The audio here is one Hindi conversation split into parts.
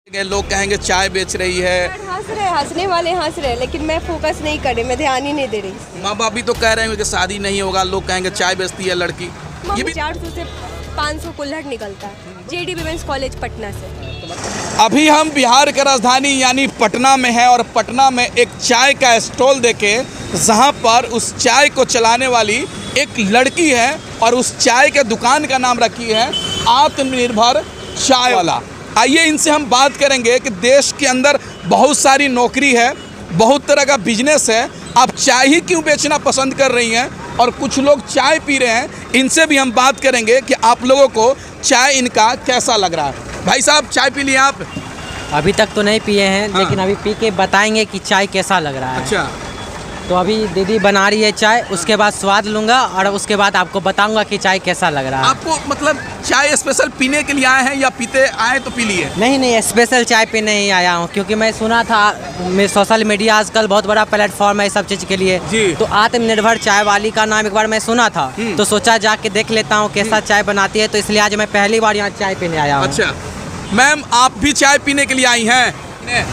लोग कहेंगे चाय बेच रही है। हंस रहे, हंसने वाले हंस रहे, लेकिन मैं फोकस नहीं कर रही, मैं ध्यान ही नहीं दे रही। माँ बाप भी तो कह रहे हैं कि शादी नहीं होगा, लोग कहेंगे चाय बेचती है लड़की। ये भी 400 से 500 कुल्हड़ निकलता है जेडी विमेंस कॉलेज पटना से। अभी हम बिहार का राजधानी यानी पटना में है और पटना में एक चाय का स्टॉल देखे जहां पर उस चाय को चलाने वाली एक लड़की है और उस चाय के दुकान का नाम रखी है आत्मनिर्भर चाय वाला। आइए इनसे हम बात करेंगे कि देश के अंदर बहुत सारी नौकरी है, बहुत तरह का बिजनेस है, आप चाय ही क्यों बेचना पसंद कर रही हैं और कुछ लोग चाय पी रहे हैं। इनसे भी हम बात करेंगे कि आप लोगों को चाय इनका कैसा लग रहा है। भाई साहब चाय पी लिए आप? अभी तक तो नहीं पिए हैं। हाँ। लेकिन अभी पी के बताएंगे कि चाय कैसा लग रहा है। अच्छा, तो अभी दीदी बना रही है चाय, उसके बाद स्वाद लूँगा और उसके बाद आपको बताऊंगा कि चाय कैसा लग रहा है। आपको मतलब चाय स्पेशल पीने के लिए आए हैं या पीते आए तो पी लिए? नहीं, स्पेशल चाय पे नहीं आया हूँ, क्योंकि मैं सुना था मैं सोशल मीडिया आजकल बहुत बड़ा प्लेटफॉर्म है सब चीज़ के लिए जी। तो आत्मनिर्भर चाय वाली का नाम एक बार मैं सुना था, तो सोचा जाके देख लेता हूँ कैसा चाय बनाती है, तो इसलिए आज मैं पहली बार यहाँ चाय पीने आया हूँ। अच्छा मैम, आप भी चाय पीने के लिए आई हैं?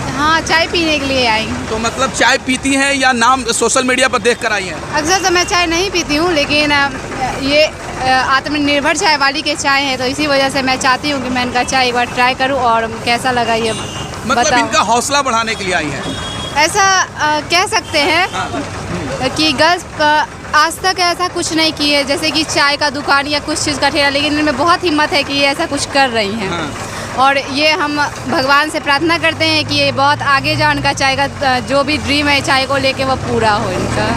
हाँ, चाय पीने के लिए आई। तो मतलब चाय पीती हैं या नाम सोशल मीडिया पर देख कर आई हैं? अक्सर तो मैं चाय नहीं पीती हूँ, लेकिन ये आत्मनिर्भर चाय वाली के चाय है, तो इसी वजह से मैं चाहती हूँ कि मैं इनका चाय एक बार ट्राई करूँ और कैसा लगा ये मतलब बताऊं। इनका हौसला बढ़ाने के लिए आई हैं? ऐसा कह सकते हैं कि गर्ल्स आज तक ऐसा कुछ नहीं किए, जैसे कि चाय का दुकान या कुछ चीज़ का ठेला, लेकिन इनमें बहुत हिम्मत है कि ये ऐसा कुछ कर रही हैं। और ये हम भगवान से प्रार्थना करते हैं कि ये बहुत आगे जाए, उनका चाय का जो भी ड्रीम है चाय को लेके वो पूरा हो इनका।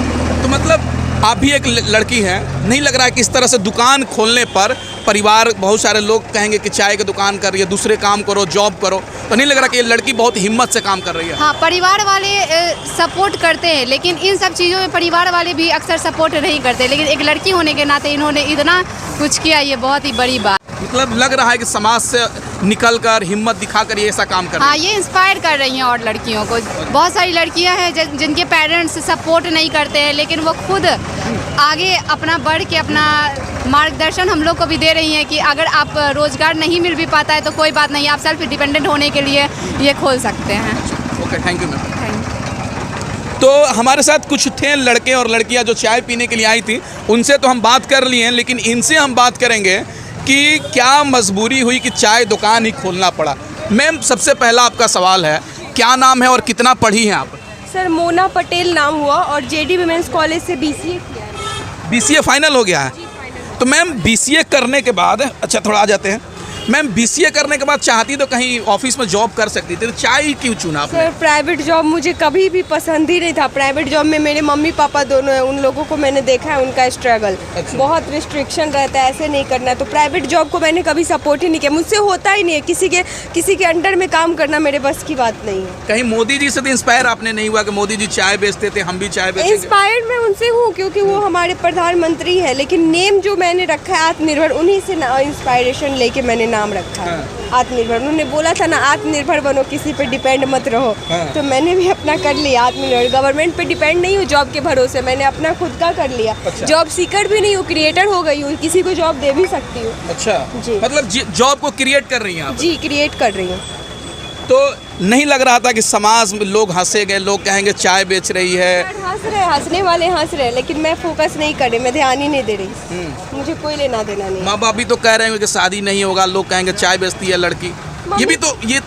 तो मतलब आप भी एक लड़की हैं, नहीं लग रहा है कि इस तरह से दुकान खोलने पर परिवार बहुत सारे लोग कहेंगे कि चाय की दुकान कर रही है, दूसरे काम करो, जॉब करो, तो नहीं लग रहा कि ये लड़की बहुत हिम्मत से काम कर रही है? हाँ, परिवार वाले सपोर्ट करते हैं, लेकिन इन सब चीज़ों में परिवार वाले भी अक्सर सपोर्ट नहीं करते, लेकिन एक लड़की होने के नाते इन्होंने इतना कुछ किया, ये बहुत ही बड़ी बात। मतलब लग रहा है कि समाज से निकलकर हिम्मत दिखाकर ये ऐसा काम कर रही है। हाँ, ये इंस्पायर कर रही हैं और लड़कियों को। बहुत सारी लड़कियां हैं जिनके पेरेंट्स सपोर्ट नहीं करते हैं, लेकिन वो खुद आगे अपना बढ़ के अपना मार्गदर्शन हम लोग को भी दे रही हैं कि अगर आप रोजगार नहीं मिल भी पाता है तो कोई बात नहीं, आप सेल्फ डिपेंडेंट होने के लिए ये खोल सकते हैं। Okay, thank you ma'am. तो हमारे साथ कुछ थे लड़के और लड़कियां जो चाय पीने के लिए आई थी, उनसे तो हम बात कर लिए हैं, लेकिन इनसे हम बात करेंगे कि क्या मजबूरी हुई कि चाय दुकान ही खोलना पड़ा। मैम, सबसे पहला आपका सवाल है, क्या नाम है और कितना पढ़ी हैं आप? सर मोना पटेल नाम हुआ और जेडी विमेंस कॉलेज से BCA किया है। BCA फाइनल हो गया है? तो मैम BCA करने के बाद, अच्छा थोड़ा आ जाते हैं, मैम BCA करने के बाद चाहती तो कहीं ऑफिस में जॉब कर सकती थी, तो चाय ही क्यों चुना आपने? सर प्राइवेट जॉब मुझे कभी भी पसंद ही नहीं था। प्राइवेट जॉब में मेरे मम्मी पापा दोनों हैं, उन लोगों को मैंने देखा है उनका स्ट्रगल। अच्छा। बहुत रिस्ट्रिक्शन रहता है, ऐसे नहीं करना है, तो प्राइवेट जॉब को मैंने कभी सपोर्ट ही नहीं किया। मुझसे होता ही नहीं है, किसी के अंडर में काम करना मेरे बस की बात नहीं है। कहीं मोदी जी से तो इंस्पायर आपने नहीं हुआ कि मोदी जी चाय बेचते थे, हम भी चाय बेचेंगे? इंस्पायर्ड मैं उनसे हूँ क्योंकि वो हमारे प्रधानमंत्री है, लेकिन नेम जो मैंने रखा है आत्मनिर्भर, उन्हीं से इंस्पायरेशन लेके मैंने नाम रखा है आत्मनिर्भर। उन्होंने बोला था ना आत्मनिर्भर बनो, किसी पे डिपेंड मत रहो। तो मैंने भी अपना कर लिया आत्मनिर्भर। गवर्नमेंट पे डिपेंड नहीं हूँ जॉब के भरोसे, मैंने अपना खुद का कर लिया। अच्छा। जॉब सीकर भी नहीं हूँ, क्रिएटर हो गई हूँ, किसी को जॉब दे भी सकती हूँ। अच्छा जी। मतलब जॉब को क्रिएट कर रही हैं आप? जी, क्रिएट कर रही हूँ। तो नहीं लग रहा था कि समाज में लोग हंसेंगे, लोग कहेंगे चाय बेच रही है? हंस रहे, हंसने वाले हंस रहे, लेकिन मैं फोकस नहीं कर रही, मैं ध्यान ही नहीं दे रही। मुझे कोई लेना देना नहीं। माँ बाप भी तो कह रहे हैं कि शादी नहीं होगा, लोग कहेंगे चाय बेचती है लड़की। ये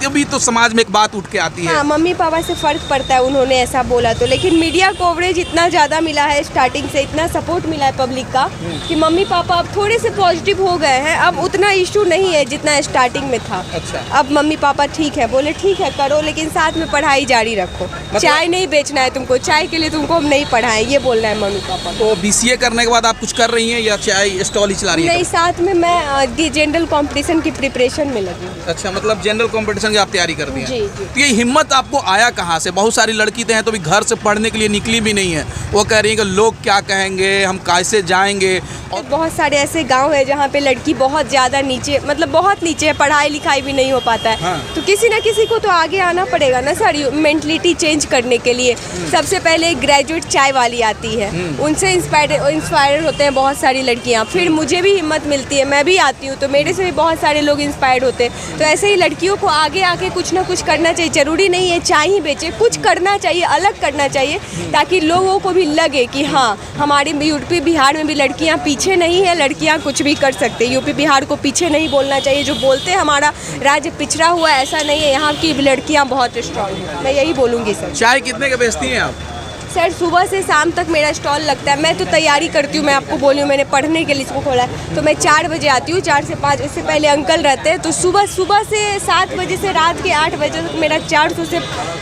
भी तो समाज में एक बात उठ के आती है। हाँ, मम्मी पापा से फ़र्क पड़ता है, उन्होंने ऐसा बोला तो, लेकिन मीडिया कवरेज इतना ज़्यादा मिला है, स्टार्टिंग से इतना सपोर्ट मिला है पब्लिक का कि मम्मी पापा अब थोड़े से पॉजिटिव हो गए हैं। अब उतना इशू नहीं है जितना स्टार्टिंग में था। अच्छा। अब मम्मी पापा ठीक है, बोले ठीक है करो, लेकिन साथ में पढ़ाई जारी रखो। चाय नहीं बेचना है तुमको, चाय के लिए तुमको हम नहीं पढ़ाएं, ये बोलना है मम्मी पापा। तो BCA करने के बाद आप कुछ कर रही हैं या चाय स्टॉल ही चला रही हैं? नहीं, साथ में मैं जनरल कॉम्पिटिशन की प्रिपरेशन में लगी हूँ। अच्छा, मतलब जनरल कॉम्पिटिशन की आप तैयारी करती हैं? जी जी। तो ये हिम्मत आपको आया कहाँ से? बहुत सारी लड़की तो हैं तो भी घर से पढ़ने के लिए निकली भी नहीं है, वो कह रही है कि लोग क्या कहेंगे, हम कैसे जाएंगे। और बहुत सारे ऐसे गांव है जहाँ पे लड़की बहुत ज़्यादा नीचे, मतलब बहुत नीचे है, पढ़ाई लिखाई भी नहीं हो पाता है। हाँ। तो किसी ना किसी को तो आगे आना पड़ेगा ना सर, मेंटलिटी चेंज करने के लिए। सबसे पहले ग्रेजुएट चाय वाली आती है, उनसे इंस्पायर होते हैं बहुत सारी लड़कियाँ, फिर मुझे भी हिम्मत मिलती है, मैं भी आती हूँ, तो मेरे से भी बहुत सारे लोग इंस्पायर्ड होते हैं। तो ऐसे ही लड़कियों को आगे आके कुछ ना कुछ करना चाहिए। ज़रूरी नहीं है चाय ही बेचे, कुछ करना चाहिए, अलग करना चाहिए, ताकि लोगों को भी लगे कि हाँ हमारे यूपी बिहार में भी लड़कियां पीछे नहीं है, लड़कियां कुछ भी कर सकते हैं। यूपी बिहार को पीछे नहीं बोलना चाहिए। जो बोलते हैं हमारा राज्य पिछड़ा हुआ, ऐसा नहीं है, यहाँ की लड़कियाँ बहुत स्ट्रांग हैं। मैं यही बोलूँगी सर। चाय कितने का बेचती हैं आप? सर सुबह से शाम तक मेरा स्टॉल लगता है। मैं तो तैयारी करती हूँ, मैं आपको बोली हूँ, मैंने पढ़ने के लिए इसको खोला है। तो मैं 4 बजे आती हूँ, 4 से 5, इससे पहले अंकल रहते हैं। तो सुबह से 7 बजे से रात के 8 बजे तक मेरा 400 से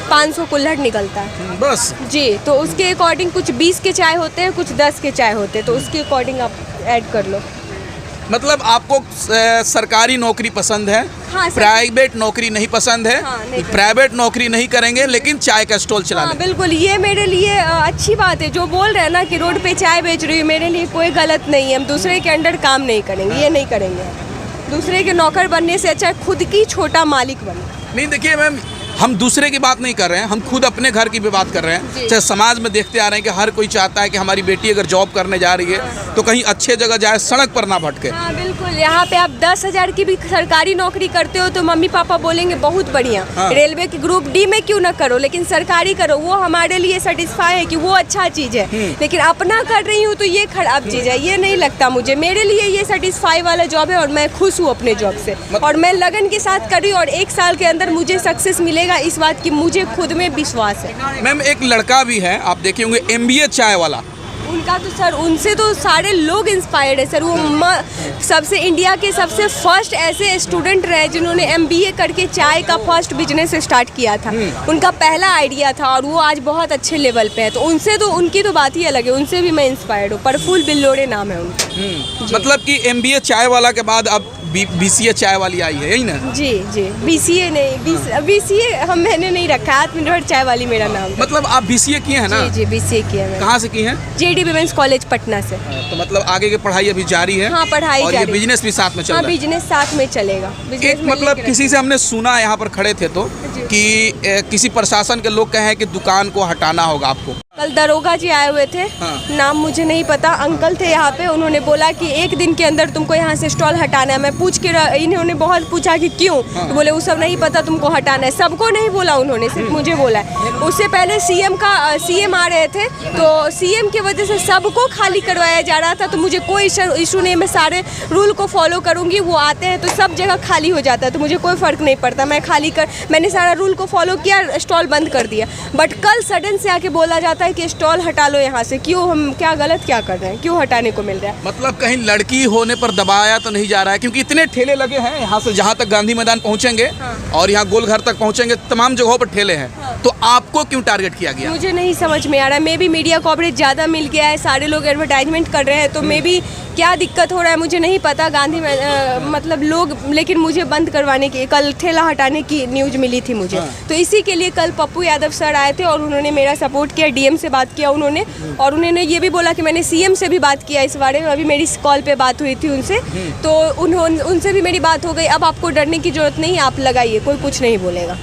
500 कुल्हड़ निकलता है बस जी। तो उसके अकॉर्डिंग कुछ 20 के चाय होते हैं, कुछ 10 के चाय होते हैं, तो उसके अकॉर्डिंग आप ऐड कर लो। मतलब आपको सरकारी नौकरी पसंद है? हाँ, सर। प्राइवेट नौकरी नहीं पसंद है? हाँ, नहीं पसंद। प्राइवेट नौकरी नहीं करेंगे लेकिन चाय का स्टॉल चला हाँ लेंगे। बिल्कुल, ये मेरे लिए अच्छी बात है। जो बोल रहे हैं ना कि रोड पे चाय बेच रही हूँ, मेरे लिए कोई गलत नहीं है। हम दूसरे के अंडर काम नहीं करेंगे, ये नहीं करेंगे। दूसरे के नौकर बनने से अच्छा खुद की छोटा मालिक बनो। नहीं देखिए मैम, हम दूसरे की बात नहीं कर रहे हैं, हम खुद अपने घर की भी बात कर रहे हैं। जी। चाहे समाज में देखते आ रहे हैं कि हर कोई चाहता है कि हमारी बेटी अगर जॉब करने जा रही है तो कहीं अच्छे जगह जाए, सड़क पर ना भटके। हाँ बिल्कुल, यहाँ पे आप 10,000 की भी सरकारी नौकरी करते हो तो मम्मी पापा बोलेंगे बहुत बढ़िया। हाँ। रेलवे की ग्रुप डी में क्यों ना करो, लेकिन सरकारी करो, वो हमारे लिए सेटिस्फाई है कि वो अच्छा चीज़ है। लेकिन अपना कर रही हूँ तो ये खराब चीज़ है, ये नहीं लगता मुझे। मेरे लिए ये सेटिस्फाई वाला जॉब है और मैं खुश हूँ अपने जॉब से, और मैं लगन के साथ कर रही हूँ। और 1 साल के अंदर मुझे सक्सेस मिलेगा, इस बात की मुझे खुद में विश्वास है। मैम एक लड़का भी है, आप देखे होंगे, MBA चाय वाला। उनका तो सर, उनसे तो सारे लोग इंस्पायर्ड है सर। वो सबसे इंडिया के सबसे फर्स्ट ऐसे स्टूडेंट रहे जिन्होंने MBA करके चाय का फर्स्ट बिजनेस स्टार्ट किया था। उनका पहला आइडिया था और वो आज बहुत अच्छे लेवल पे है। तो उनसे तो, उनकी तो बात ही अलग है, उनसे भी मैं इंस्पायर्ड हूँ। प्रफुल्ल बिल्लोड़े नाम है उनका। मतलब कि MBA चाय वाला के बाद अब BCA चाय वाली आई है, यही ना? जी जी, BCA नहीं, BCA मैंने नहीं रखा, आत्मनिर्भर चाय वाली मेरा नाम है। मतलब आप BCA किए हैं ना? जी जी, BCA किया है। कहाँ से की हैं? JD विमेंस कॉलेज पटना से। तो मतलब आगे की पढ़ाई अभी जारी है? हाँ, पढ़ाई और ये जारी। बिजनेस भी साथ में चल हाँ, रहा है? बिजनेस साथ में चलेगा। बिजनेस एक में मतलब लेके किसी से हमने सुना, यहाँ पर खड़े थे तो, कि किसी प्रशासन के लोग कहे कि दुकान को हटाना होगा आपको। कल दरोगा जी आए हुए थे। हाँ। नाम मुझे नहीं पता, अंकल थे यहाँ पे। उन्होंने बोला कि 1 दिन के अंदर तुमको यहाँ से स्टॉल हटाना है। मैं पूछ के इन्होंने बहुत पूछा कि क्यों, तो बोले वो सब नहीं पता, तुमको हटाना है। सबको नहीं बोला उन्होंने, सिर्फ मुझे बोला है। उससे पहले CM आ रहे थे, तो CM की वजह से सबको खाली करवाया जा रहा था। तो मुझे कोई इशू नहीं, मैं सारे रूल को फॉलो करूँगी। वो आते हैं तो सब जगह खाली हो जाता है, तो मुझे कोई फ़र्क नहीं पड़ता। मैंने सारा रूल को फॉलो किया, स्टॉल बंद कर दिया। बट कल सडन से आके बोला जाता है कि स्टॉल हटा लो यहाँ से। क्यों, हम क्या गलत क्या कर रहे हैं, क्यों हटाने को मिल रहा है? मतलब कहीं लड़की होने पर दबाया तो नहीं जा रहा है? क्योंकि इतने ठेले लगे हैं, यहाँ से जहाँ तक गांधी मैदान पहुँचेंगे और यहाँ गोलघर तक पहुँचेंगे, तमाम जगहों पर ठेले हैं। तो आपको क्यों टारगेट किया गया? मुझे नहीं समझ में आ रहा है। मे भी मीडिया कवरेज ज़्यादा मिल गया है, सारे लोग एडवर्टाइजमेंट कर रहे हैं, तो मे भी क्या दिक्कत हो रहा है मुझे नहीं पता। गांधी में मतलब लोग, लेकिन मुझे बंद करवाने की, कल ठेला हटाने की न्यूज़ मिली थी मुझे। तो इसी के लिए कल पप्पू यादव सर आए थे और उन्होंने मेरा सपोर्ट किया। DM से बात किया उन्होंने, और उन्होंने ये भी बोला कि मैंने CM से भी बात किया इस बारे में। अभी मेरी कॉल पे बात हुई थी उनसे, तो उनसे भी मेरी बात हो गई। अब आपको डरने की जरूरत नहीं है, आप लगाइए, कोई कुछ नहीं बोलेगा।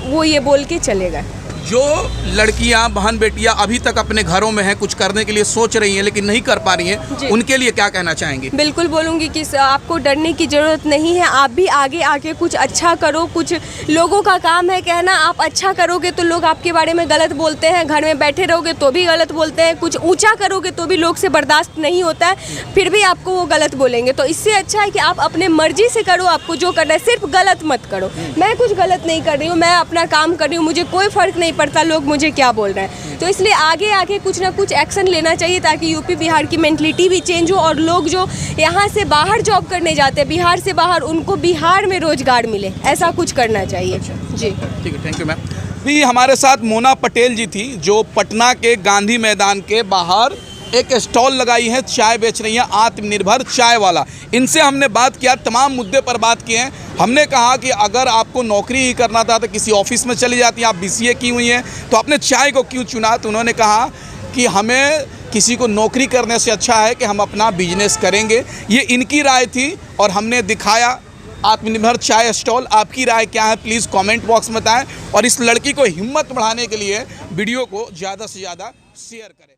वो ये बोल के चलेगा। जो लड़कियां, बहन बेटियां अभी तक अपने घरों में हैं, कुछ करने के लिए सोच रही हैं लेकिन नहीं कर पा रही हैं, उनके लिए क्या कहना चाहेंगी? बिल्कुल बोलूँगी कि आपको डरने की ज़रूरत नहीं है। आप भी आगे आके कुछ अच्छा करो। कुछ लोगों का काम है कहना, आप अच्छा करोगे तो लोग आपके बारे में गलत बोलते हैं। घर में बैठे रहोगे तो भी गलत बोलते हैं। कुछ ऊंचा करोगे तो भी लोग से बर्दाश्त नहीं होता है, फिर भी आपको वो गलत बोलेंगे। तो इससे अच्छा है कि आप अपने मर्जी से करो, आपको जो करना है, सिर्फ गलत मत करो। मैं कुछ गलत नहीं कर रही हूँ, मैं अपना काम कर रही हूँ, मुझे कोई फ़र्क नहीं पड़ता लोग मुझे क्या बोल रहे हैं। तो इसलिए आगे आके कुछ ना कुछ एक्शन लेना चाहिए, ताकि यूपी बिहार की मेंटलिटी भी चेंज हो, और लोग जो यहाँ से बाहर जॉब करने जाते हैं, बिहार से बाहर, उनको बिहार में रोजगार मिले। ऐसा कुछ करना चाहिए। जी ठीक है, थैंक यू मैम। भी हमारे साथ मोना पटेल जी थी, जो पटना के गांधी मैदान के बाहर एक स्टॉल लगाई है, चाय बेच रही है, आत्मनिर्भर चाय वाला। इनसे हमने बात किया, तमाम मुद्दे पर बात किए हैं। हमने कहा कि अगर आपको नौकरी ही करना था तो किसी ऑफिस में चली जाती, आप BCA की हुई हैं, तो आपने चाय को क्यों चुना? तो उन्होंने कहा कि हमें किसी को नौकरी करने से अच्छा है कि हम अपना बिजनेस करेंगे। ये इनकी राय थी और हमने दिखाया आत्मनिर्भर चाय स्टॉल। आपकी राय क्या है, प्लीज़ कमेंट बॉक्स में बताएं, और इस लड़की को हिम्मत बढ़ाने के लिए वीडियो को ज़्यादा से ज़्यादा शेयर करें।